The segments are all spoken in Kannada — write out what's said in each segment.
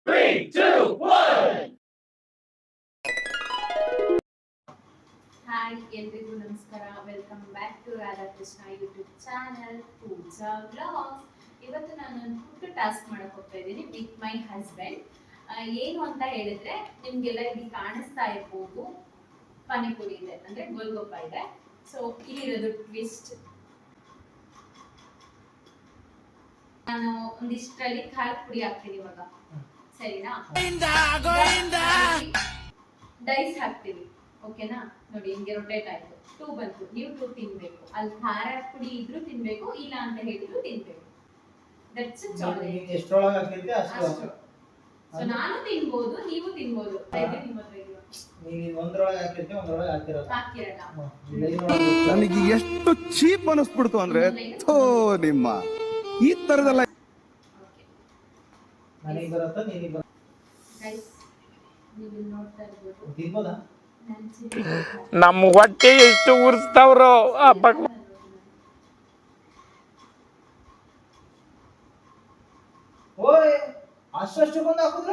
3, 2, 1. ಹಾಯ್ ಎಲ್ರಿಗೂ ನಮಸ್ಕಾರ. Welcome back to Radhakrishna YouTube channel Pooja vlogs. ಇವತ್ತು ನಾನು ಒಂದು ಪುಟ್ಟ ಟಾಸ್ಕ್ ಮಾಡಕ್ ಹೋಗ್ತಾ ಇದ್ದೀನಿ ವಿತ್ ಮೈ ಹಸ್ಬೆಂಡ್. ಏನು ಅಂತ ಹೇಳಿದ್ರೆ ನಿಮ್ಗೆಲ್ಲ ಇಲ್ಲಿ ಕಾಣಿಸ್ತಾ ಇರ್ಬೋದು, ಪಾನಿಪುರಿ ಇದೆ ಅಂದ್ರೆ ಗೋಲ್ಗಪ್ಪ ಇದೆ. ಸೊ ಇಲ್ಲಿರೋದು ಟ್ವಿಸ್ಟ್, ನಾನು ಒಂದಿಷ್ಟರಲ್ಲಿ ಖಾರದ ಪುಡಿ ಹಾಕ್ತೀನಿ ಇವಾಗ, ಸರಿನಾ? ಡೈಸ್ ಹಾಕ್ತೀವಿ, ಓಕೆನಾ? ನೋಡಿ ಹಿಂಗೆ ರೊಟೇಟ್ ಆಯ್ತು, 2 ಬಂತು. ನೀವು 2 ತಿನ್ಬೇಕು. ಅಲ್ಲಿ ಖಾರ ಪುಡಿ ಇದ್ರೂ ತಿನ್ಬೇಕು, ಇಲ್ಲ ಅಂತ ಹೇಳಿದ್ರು ತಿನ್ಬೇಕು. That's it. ಎಷ್ಟೊಳಗೆ ಹಾಕಿರ್ತೀವಿ ಅಷ್ಟು. ಸೊ ನಾನು ತಿನ್ಬೋದು, ನೀವು ತಿನ್ಬೋದು. ನೀವು ಒಂದ್ರೊಳಗೆ ಹಾಕಿರ್ತೀವಿ, ಒಂದ್ರೊಳಗೆ ಹಾಕಿರಲ್ಲ. ನನಗೆ ಎಷ್ಟು ಚೀಪ್ ಅನಿಸ್ಬಿಡ್ತು ಅಂದ್ರೆ ಥೋ ನಿಮ್ಮ ಈ ತರದೆಲ್ಲ. ನನಗೆ ಬರುತ್ತಾ ನಿನಗೆ ಬರುತ್ತಾ? ಗೈಸ್ ನೀವು ನೋಡ್ತಾ ಇರ್ಬೋದು, ತಿನ್ಬೋದಾ? ನಮ್ಮ ಹೊಟ್ಟೆ ಎಷ್ಟು ಉರ್ಸ್ತಾವ್ರೋ ಓಯ್ ಅಷ್ಟು ಬಂದು ಹಾಕಿದ್ರ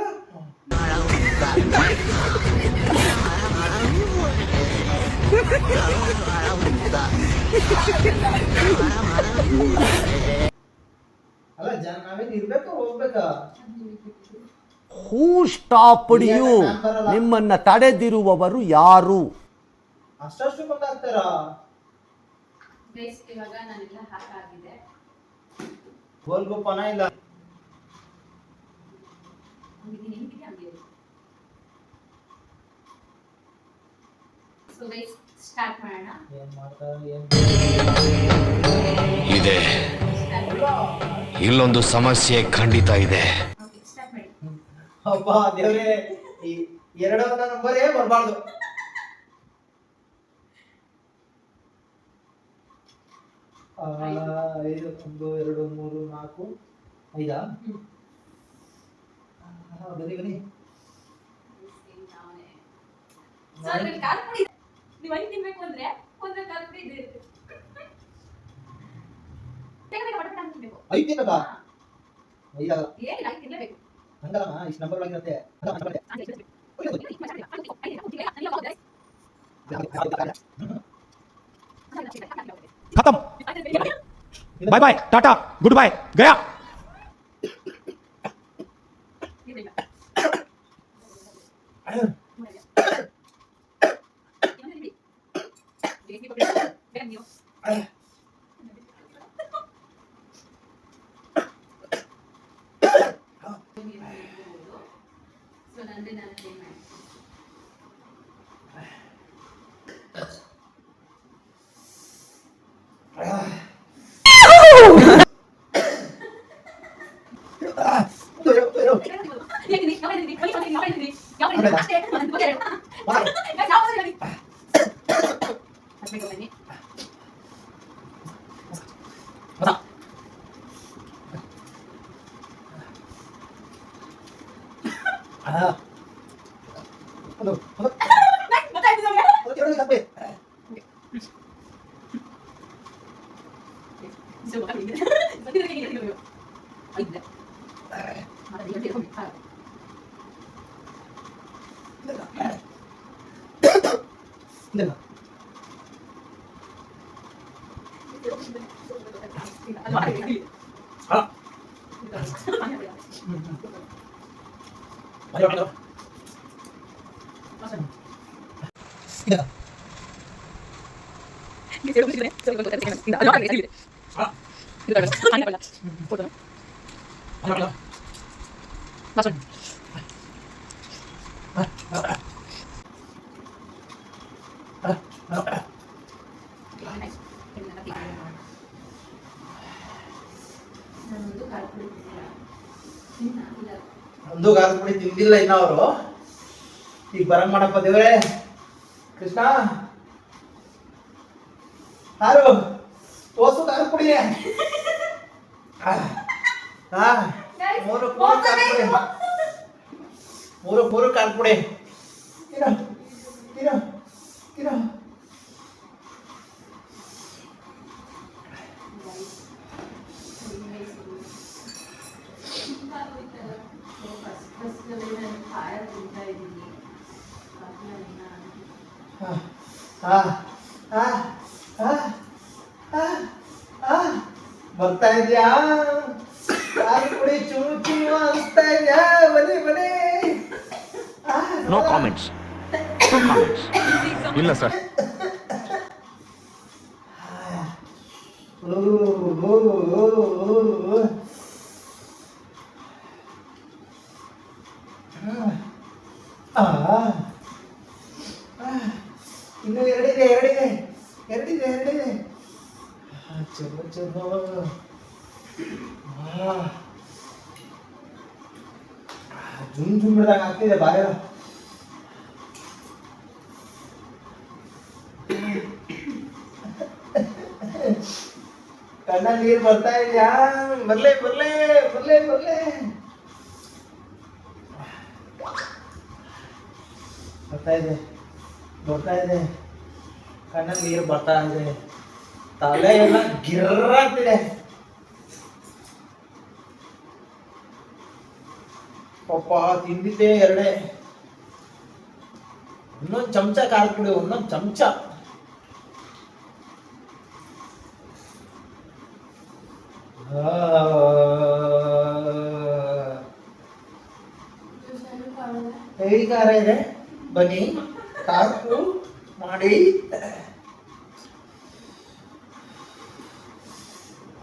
ಅಲ್ಲ ಜನ ನಾವೇನು ಇರ್ಬೇಕು ಹೋಗ್ಬೇಕಾ? ಹೂ ಸ್ಟಾಪ್ಡ್ ಯು? ನಿಮ್ಮನ್ನ ತಡೆದಿರುವವರು ಯಾರು? ಅಷ್ಟು ಬಂದು ಹಾಕ್ತಾರಾ? ಗೈಸ್ ಇವಾಗ ನಾನೆಲ್ಲ ಹಾಕಾಗಿದೆ. ಗೋಲ್ಗಪ್ಪನ ಇಲ್ಲ ಸೊ ಗೈಸ್ ಸ್ಟಾರ್ಟ್ ಮಾಡೋಣ. ಏನ್ ಮಾಡ್ತಾರೆ ಇದೆ, ಇಲ್ಲೊಂದು ಸಮಸ್ಯೆ ಖಂಡಿತ ಇದೆ. ಓಕೆ ಸ್ಟಾರ್ಟ್ ಮಾಡಿ. ಅಪ್ಪ ದೇವ್ರೆ, ಈ ಎರಡವನ್ನ ನಂಬರೇ ಬರಬಾರ್ದು. ಐದು, 1 2 3 4 ಐದಾ? ಬನ್ನಿ ಬನ್ನಿ. ಸರ್ ನೀವು ಖಾರ ಪುಡಿ ನೀವು ಐದು ತಿನ್ಬೇಕು ಅಂದ್ರೆ ಒಂದು ಖಾರ ಪುಡಿ ಇದೆ. ಬೇಗ ಬೇಗ ಪಟ ಅಂತ ತಿನ್ಬೇಕು. ಐದು ತಿನ್ನಬೇಕಾ? ಐದಲ್ಲ ಏನಿಲ್ಲ, ಐದು ತಿನ್ನಬೇಕು. ಹಂಗಲ್ಲಮ್ಮ, ಇಷ್ಟು ನಂಬರ್ ಒಳಗಿರುತ್ತೆ. खत्म, bye bye, tata, good bye, गया. ಸೊ ನಂದೇ ನಾನು ಪ್ಲೇ ಮಾಡಿ. ಒಂದು ಖಾರದ ಪುಡಿ ತಿಂದಿಲ್ಲ ಇನ್ನ ಅವರು. ಈಗ ಬರಂಗ್ ಮಾಡಪ್ಪ ದೇವ್ರೆ. ಕೃಷ್ಣ ಹಾರು ತೋಸು ಖಾರದ ಪುಡಿ. ಮೂರು ಖಾರದ ಪುಡಿ. ತಿನ್ನೋ ತಿನ್ನೋ ತಿನ್ನೋ. Basta ತಿಂತಾ ಇದ್ದೀನಿ. ಬರ್ತಾ ಇದೆಯಾ? ಖಾರದ ಪುಡಿ ಚುಮು ಚುಮು ಅನಿಸ್ತಾ ಇದೆಯಾ? ಬನ್ನಿ ಬನ್ನಿ. No comments. ಇಲ್ಲ ಸರ್. ಇನ್ನು ಎರಡಿದೆ. ಚಲೋ ಜುಮ್ ಬಿಡ್ದಂಗ ಆಗ್ತಿದೆ ಬಾಯ. ಕಣ್ಣ ನೀರು ಬರ್ತಾ ಇದೆಯಾ? ಬರ್ಲೇ ಬರ್ತಾ ಇದೆ. ಕಣ್ಣ ನೀರು ಬರ್ತಾ ಇದೆ. ತಲೆ ಎಲ್ಲ ಗಿರ್ರಾಗ್ತಿದೆ. ಪಾಪ ತಿಂದಿದ್ದೆ ಎರಡೇ. ಇನ್ನೊಂದು ಚಮಚ ಖಾರದ ಪುಡಿ, ಇನ್ನೊಂದು ಚಮಚ. ಹೆವಿ ಖಾರ ಇದೆ. ಬನ್ನಿ ಖಾರ ಮಾಡಿ.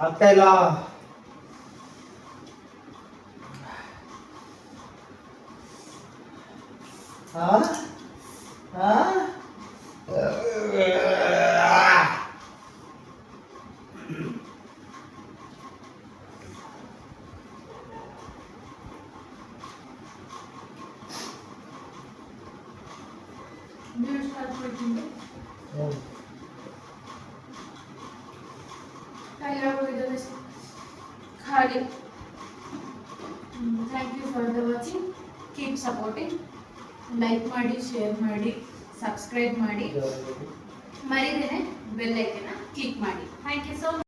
ಆಗ್ತಾ ಇಲ್ಲ. ಖಾಲಿ. Thank you for the watching. Keep supporting. Like ಮಾಡಿ, ಶೇರ್ ಮಾಡಿ, ಸಬ್ಸ್ಕ್ರೈಬ್ ಮಾಡಿ, ಮರಿದೇನೆ ಬೆಲ್ ಐಕನ್ನ ಕ್ಲಿಕ್ ಮಾಡಿ. Thank you so much.